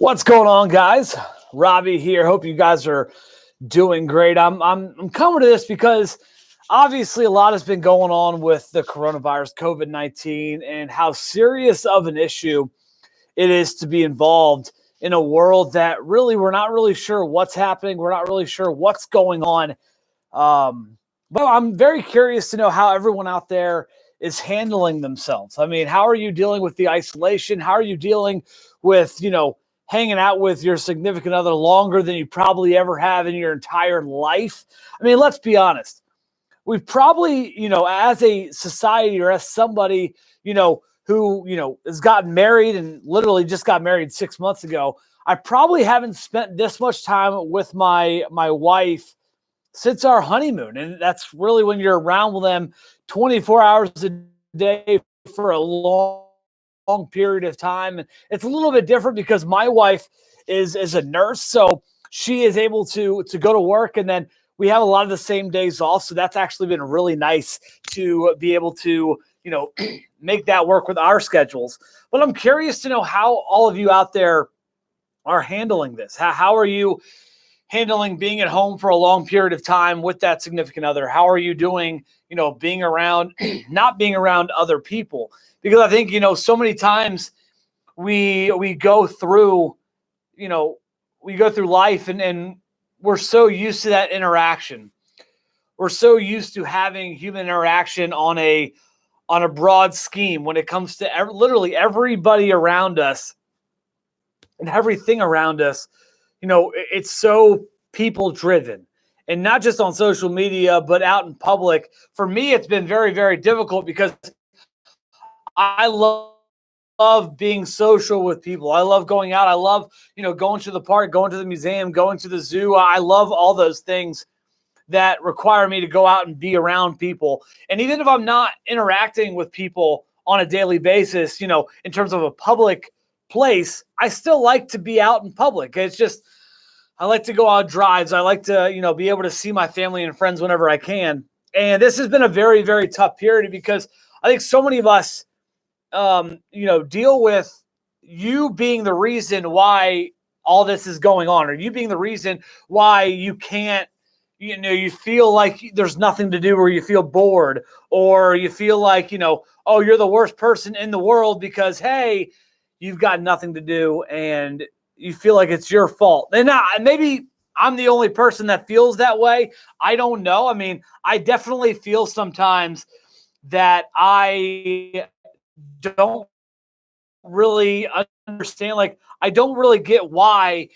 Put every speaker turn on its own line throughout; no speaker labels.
What's going on, guys? Robbie here. Hope you guys are doing great. I'm coming to this because obviously a lot has been going on with the coronavirus, COVID-19, and how serious of an issue it is to be involved in a world that really we're not really sure what's happening. We're not really sure what's going on. But I'm very curious to know how everyone out there is handling themselves. I mean, how are you dealing with the isolation? How are you dealing with, hanging out with your significant other longer than you probably ever have in your entire life? I mean, let's be honest. We've probably, as a society or as somebody, who, has gotten married and literally just got married 6 months ago, I probably haven't spent this much time with my wife since our honeymoon. And that's really when you're around with them 24 hours a day for a long period of time. And it's a little bit different because my wife is a nurse, so she is able to go to work, and then we have a lot of the same days off. So that's actually been really nice to be able to, make that work with our schedules. But I'm curious to know how all of you out there are handling this. How are you handling being at home for a long period of time with that significant other? How are you doing, being around, not being around other people? Because I think, so many times we go through, life and we're so used to that interaction. We're so used to having human interaction on a broad scheme when it comes to literally everybody around us and everything around us. It's so people driven, and not just on social media, but out in public. For me, it's been very, very difficult because I love being social with people. I love going out. I love, going to the park, going to the museum, going to the zoo. I love all those things that require me to go out and be around people. And even if I'm not interacting with people on a daily basis, in terms of a public place, I still like to be out in public. It's just, I like to go on drives. I like to, be able to see my family and friends whenever I can. And this has been a very, very tough period because I think so many of us, deal with you being the reason why all this is going on, or you being the reason why you can't, you feel like there's nothing to do, or you feel bored, or you feel like, oh, you're the worst person in the world because, hey, you've got nothing to do and you feel like it's your fault. And maybe I'm the only person that feels that way. I don't know. I mean, I definitely feel sometimes that I don't really understand. Like, I don't really get why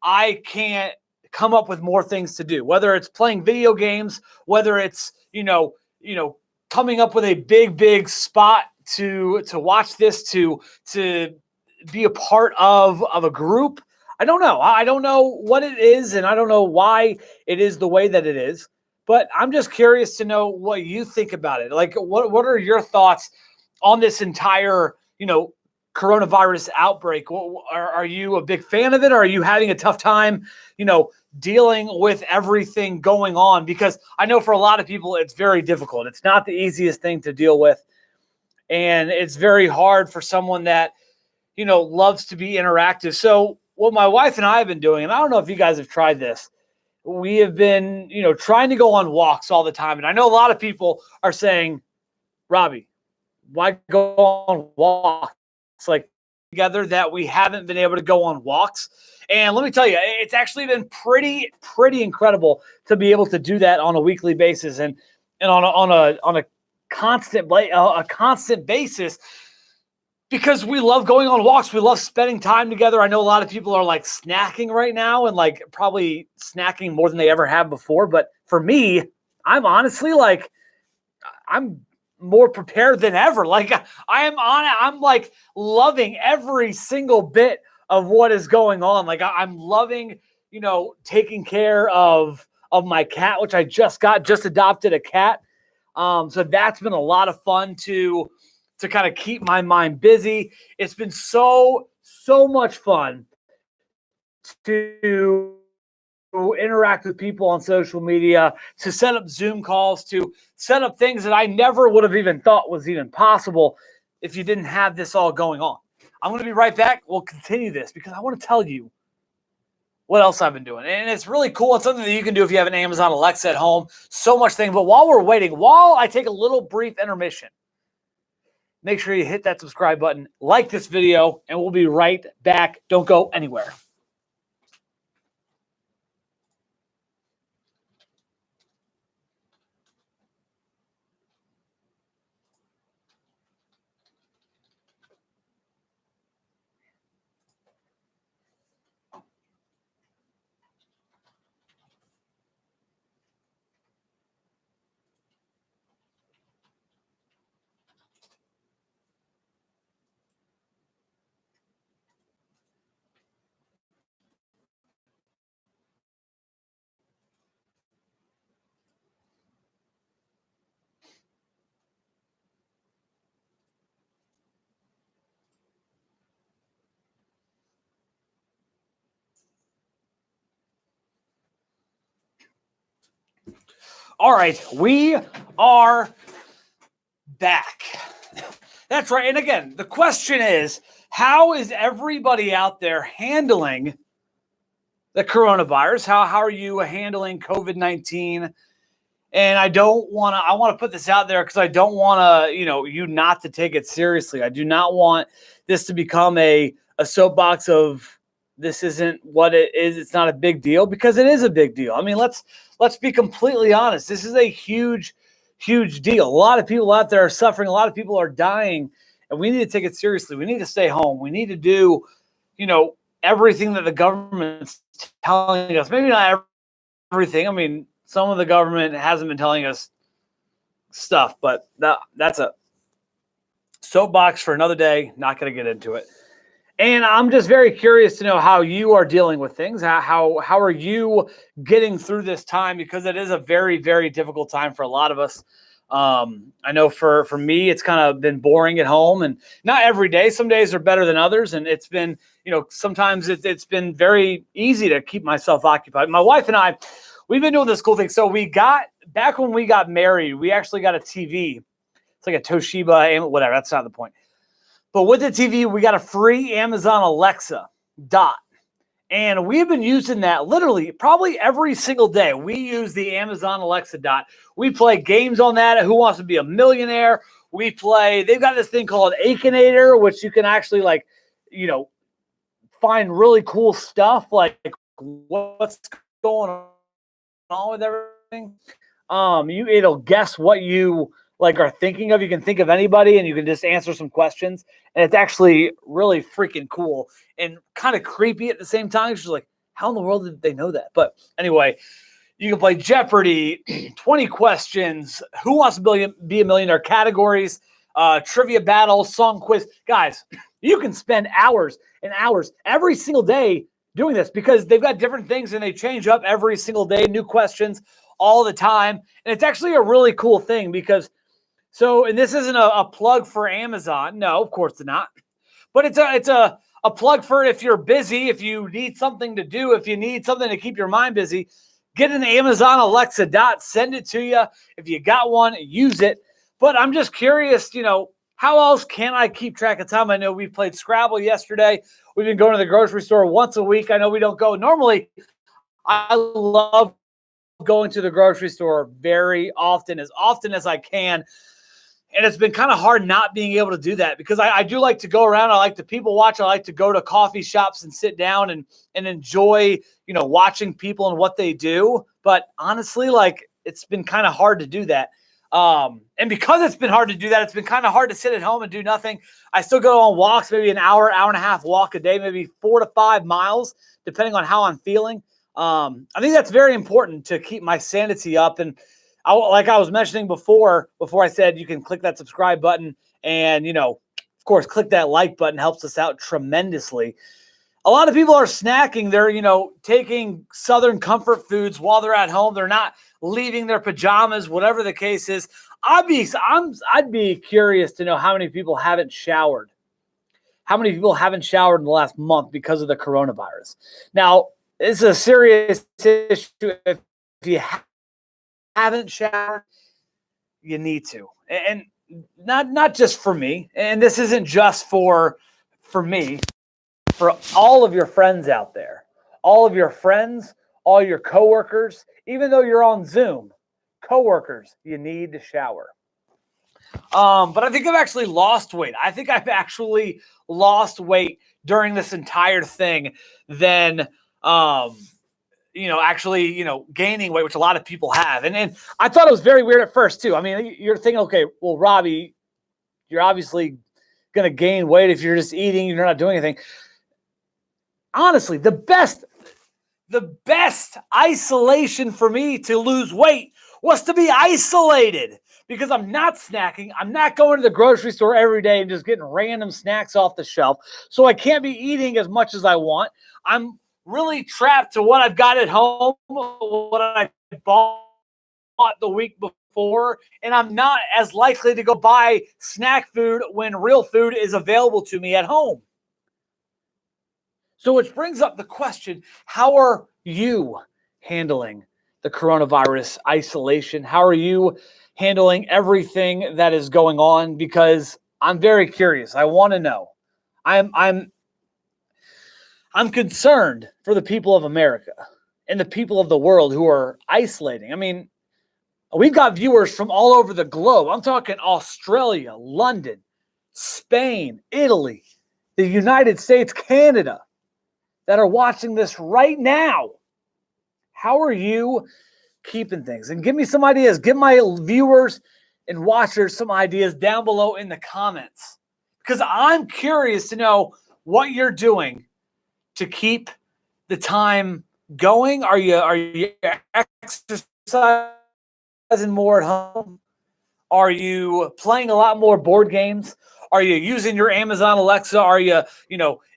I can't come up with more things to do, whether it's playing video games, whether it's, coming up with a big spot to watch this, to be a part of a group. I don't know. I don't know what it is, and I don't know why it is the way that it is, but I'm just curious to know what you think about it. Like, what are your thoughts on this entire, coronavirus outbreak? Are you a big fan of it? Or are you having a tough time, dealing with everything going on? Because I know for a lot of people, it's very difficult. It's not the easiest thing to deal with. And it's very hard for someone that, loves to be interactive. So what my wife and I have been doing, and I don't know if you guys have tried this, we have been, trying to go on walks all the time. And I know a lot of people are saying, Robbie, why go on walks like together, that we haven't been able to go on walks? And let me tell you, it's actually been pretty incredible to be able to do that on a weekly basis and on a constant basis, because we love going on walks. We love spending time together. I know a lot of people are like snacking right now, and like probably snacking more than they ever have before. But for me, I'm honestly like, I'm more prepared than ever. Like, I'm like loving every single bit of what is going on. Like, I'm loving, taking care of my cat, which I just adopted a cat. So that's been a lot of fun to kind of keep my mind busy. It's been so much fun to interact with people on social media, to set up Zoom calls, to set up things that I never would have even thought was even possible if you didn't have this all going on. I'm going to be right back. We'll continue this because I want to tell you what else I've been doing. And it's really cool. It's something that you can do if you have an Amazon Alexa at home. So much thing. But while we're waiting, while I take a little brief intermission, make sure you hit that subscribe button, like this video, and we'll be right back. Don't go anywhere. All right, we are back. That's right. And again, the question is, how is everybody out there handling the coronavirus? How are you handling COVID-19? And I want to put this out there because I don't want to, you not to take it seriously. I do not want this to become a soapbox of this isn't what it is. It's not a big deal, because it is a big deal. I mean, let's be completely honest. This is a huge, huge deal. A lot of people out there are suffering. A lot of people are dying, and we need to take it seriously. We need to stay home. We need to do, everything that the government's telling us. Maybe not everything. I mean, some of the government hasn't been telling us stuff, but that's a soapbox for another day. Not going to get into it. And I'm just very curious to know how you are dealing with things. How are you getting through this time? Because it is a very, very difficult time for a lot of us. I know for me, it's kind of been boring at home, and not every day. Some days are better than others. And it's been, sometimes it's been very easy to keep myself occupied. My wife and I, we've been doing this cool thing. So back when we got married, we actually got a TV. It's like a Toshiba, whatever. That's not the point. But with the TV, we got a free Amazon Alexa Dot. And we've been using that literally probably every single day. We use the Amazon Alexa Dot. We play games on that. Who Wants to Be a Millionaire? They've got this thing called Akinator, which you can actually find really cool stuff, like what's going on with everything. It'll guess what you are thinking of. You can think of anybody and you can just answer some questions. And it's actually really freaking cool and kind of creepy at the same time. It's just like, how in the world did they know that? But anyway, you can play Jeopardy, 20 questions, Who Wants to Be a Millionaire categories, trivia battle, song quiz. Guys, you can spend hours and hours every single day doing this, because they've got different things and they change up every single day, new questions all the time. And it's actually a really cool thing because and this isn't a plug for Amazon. No, of course it's not. But it's a plug for if you're busy, if you need something to do, if you need something to keep your mind busy, get an Amazon Alexa Dot, send it to you. If you got one, use it. But I'm just curious, how else can I keep track of time? I know we played Scrabble yesterday. We've been going to the grocery store once a week. I know we don't go. Normally, I love going to the grocery store very often as I can. And it's been kind of hard not being able to do that, because I do like to go around. I like to people watch. I like to go to coffee shops and sit down and enjoy, watching people and what they do. But honestly, it's been kind of hard to do that. And because it's been hard to do that, it's been kind of hard to sit at home and do nothing. I still go on walks, maybe an hour and a half walk a day, maybe 4 to 5 miles, depending on how I'm feeling. I think that's very important to keep my sanity up. And like I was mentioning before I said, you can click that subscribe button and, of course, click that like button. Helps us out tremendously. A lot of people are snacking. They're, taking Southern comfort foods while they're at home. They're not leaving their pajamas, whatever the case is. I'd be curious to know how many people haven't showered. How many people haven't showered in the last month because of the coronavirus? Now, it's a serious issue. If you haven't showered, you need to. And not just for me. And this isn't just for for me, for all of your friends out there, all of your friends, all your coworkers, even though you're on Zoom, coworkers, you need to shower. But I think I've actually lost weight. I think I've actually lost weight during this entire thing than, actually, gaining weight, which a lot of people have. And I thought it was very weird at first too. I mean, you're thinking, okay, well, Robbie, you're obviously going to gain weight if you're just eating, you're not doing anything. Honestly, the best isolation for me to lose weight was to be isolated, because I'm not snacking. I'm not going to the grocery store every day and just getting random snacks off the shelf. So I can't be eating as much as I want. I'm really trapped to what I've got at home, what I bought the week before, and I'm not as likely to go buy snack food when real food is available to me at home. So which brings up the question, how are you handling the coronavirus isolation? How are you handling everything that is going on? Because I'm very curious. I want to know. I'm concerned for the people of America and the people of the world who are isolating. I mean, we've got viewers from all over the globe. I'm talking Australia, London, Spain, Italy, the United States, Canada, that are watching this right now. How are you keeping things? And give me some ideas. Give my viewers and watchers some ideas down below in the comments, because I'm curious to know what you're doing to keep the time going. Are you exercising more at home? Are you playing a lot more board games? Are you using your Amazon Alexa? Are you,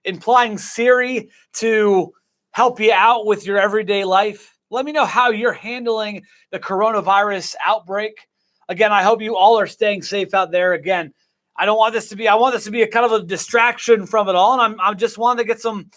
implying Siri to help you out with your everyday life? Let me know how you're handling the coronavirus outbreak. Again, I hope you all are staying safe out there. Again, I want this to be a kind of a distraction from it all. And I'm just wanting to get some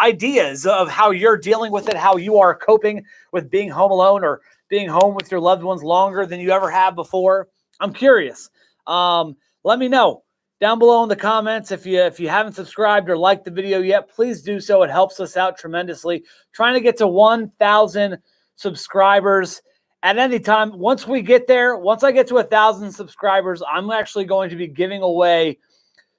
ideas of how you're dealing with it, how you are coping with being home alone or being home with your loved ones longer than you ever have before. I'm curious. Let me know down below in the comments. If you haven't subscribed or liked the video yet, please do so. It helps us out tremendously. Trying to get to 1,000 subscribers at any time. Once I get to 1,000 subscribers, I'm actually going to be giving away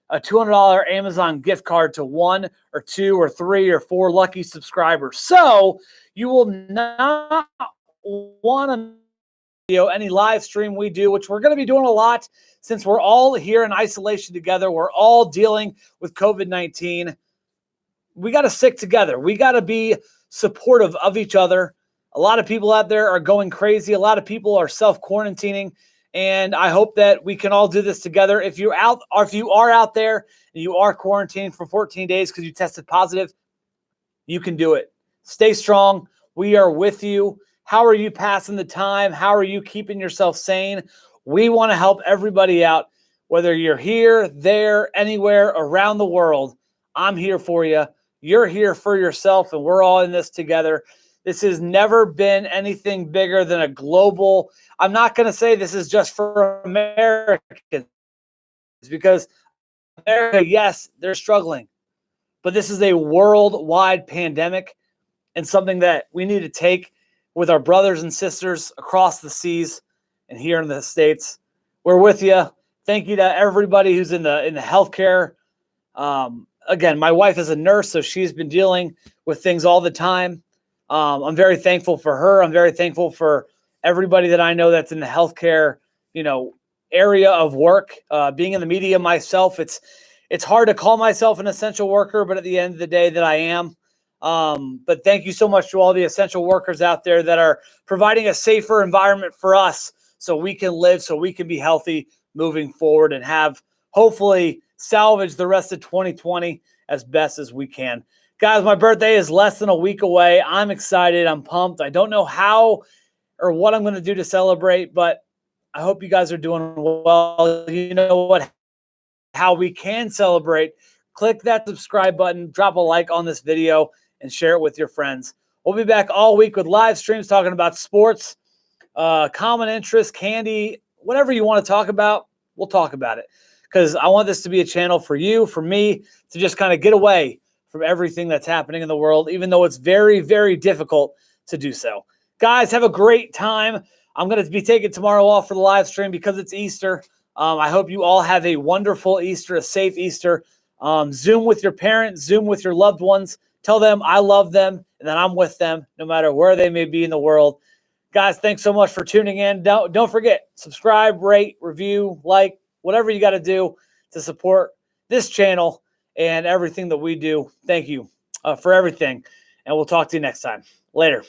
a $200 Amazon gift card to 1 or 2 or 3 or 4 lucky subscribers. So you will not want to any live stream we do, which we're going to be doing a lot since we're all here in isolation together. We're all dealing with COVID-19. We got to stick together. We got to be supportive of each other. A lot of people out there are going crazy. A lot of people are self-quarantining, and I hope that we can all do this together. If you are out there and you are quarantining for 14 days because you tested positive, you can do it. Stay strong. We are with you. How are you passing the time? How are you keeping yourself sane? We want to help everybody out, whether you're here, there, anywhere around the world. I'm here for you. You're here for yourself, and we're all in this together. This has never been anything bigger than a global. I'm not going to say this is just for Americans, because America, yes, they're struggling, but this is a worldwide pandemic and something that we need to take with our brothers and sisters across the seas and here in the States. We're with you. Thank you to everybody who's in the healthcare. Again, my wife is a nurse, so she's been dealing with things all the time. I'm very thankful for her. I'm very thankful for everybody that I know that's in the healthcare, area of work. Being in the media myself, it's hard to call myself an essential worker, but at the end of the day that I am. But thank you so much to all the essential workers out there that are providing a safer environment for us so we can live, so we can be healthy moving forward and have hopefully salvage the rest of 2020 as best as we can. Guys, my birthday is less than a week away. I'm excited. I'm pumped. I don't know how or what I'm going to do to celebrate, but I hope you guys are doing well. You know what? How we can celebrate. Click that subscribe button, drop a like on this video, and share it with your friends. We'll be back all week with live streams talking about sports, common interest, candy, whatever you want to talk about, we'll talk about it. because I want this to be a channel for you, for me, to just kind of get away from everything that's happening in the world, even though it's very, very difficult to do so. Guys, have a great time. I'm going to be taking tomorrow off for the live stream because it's Easter. I hope you all have a wonderful Easter, a safe Easter. Zoom with your parents, Zoom with your loved ones. Tell them I love them and that I'm with them no matter where they may be in the world. Guys, thanks so much for tuning in. Don't forget, subscribe, rate, review, like, whatever you got to do to support this channel and everything that we do. Thank you for everything, and we'll talk to you next time. Later.